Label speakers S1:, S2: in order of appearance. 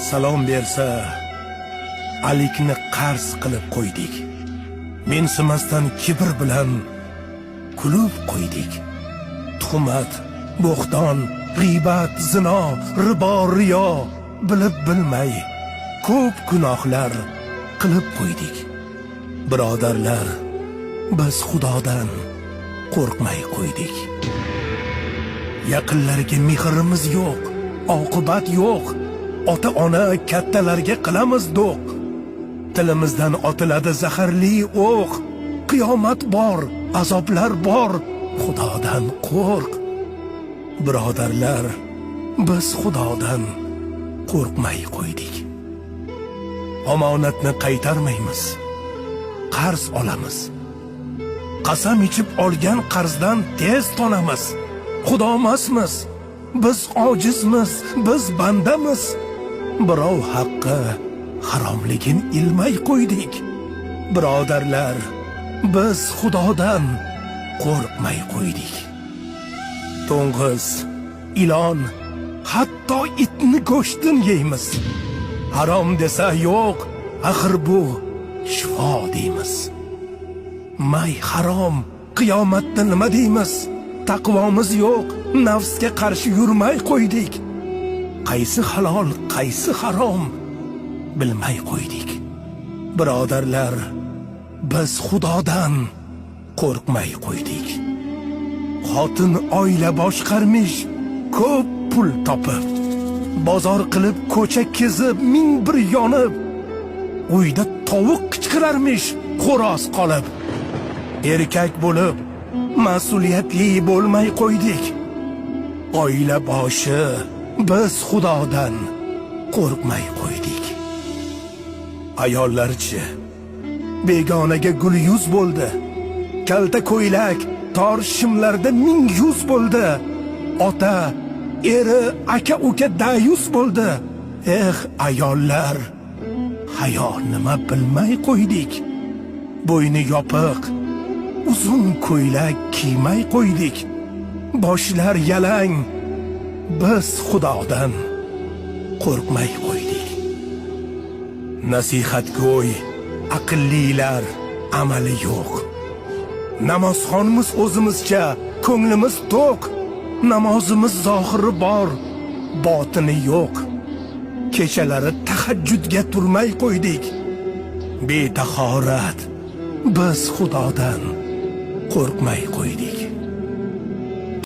S1: salom bersa alikni qarz qilib qo'ydik. Mensimasdan kibr bilan kulib qo'ydik. Tuhmat, bo'xton, g'iybat, zino, ribo, riyo bilib bilmay ko'p gunohlar qilib qo'ydik. Birodarlar, biz Xudodan qo'rqmay qo'ydik. Yaqinlarga mehrimiz yo'q, oqibat yo'q. Ota-ona kattalarga qilamiz do'q. Tilimizdan otiladi zaharli o'q. Qiyomat bor, azoblar bor. Xudodan qo'rq. Birodarlar, biz Xudodan qo'rqmay qo'ydik. Omonatni qaytarmaymiz. Qarz olamiz. Qasam ichib olgan qarzdan tez tonamiz. Xudo emasmiz. Biz ojizmiz, biz bandamiz. Birov haqqi haromligin ilmay qo'ydik. Birodarlar, biz Xudodan qo'rqmay qo'ydik. To'ng'iz, ilon, hatto itni go'shtini yeymiz. Harom desa yo'q, axir bu shifo deymiz. May harom, qiyomatda nima deymiz? Taqvomiz yo'q, nafsga qarshi yurmay qo'ydik. Qaysi halol, qaysi harom bilmay qo'ydik. Birodarlar, biz Xudodan qo'rqmay qo'ydik. Xotin oila boshqarmish, ko'p pul topib, bozor qilib ko'cha kezib, ming bir yonib, uyda tovuq qichqirarmish, xo'roz qolib. Erkak bo'lib mas'uliyatli bo'lmay qo'ydik. Oila boshi biz Xudodan qo'rqmay qo'ydik. Ayollarchi begonaga gul yuz bo'ldi. Kalta ko'ylak tor shimlarda ming yuz bo'ldi. Ota, eri, aka uka dayus bo'ldi. Ayollar, hayo nima bilmay qo'ydik. Bo'yni yopiq, uzun ko'ylak kiymay qo'ydik. Boshlar yalang, biz Xudodan qo'rqmay qo'ydik. Nasihatgo'y, aqllilar amali yo'q. Namozxonimiz o'zimizcha, ko'nglimiz to'q. Namozimiz zohiri bor, botini yo'q. Kechalari tahajjudga turmay qo'ydik. Betahorat, biz Xudodan qo'rqmay qo'ydik.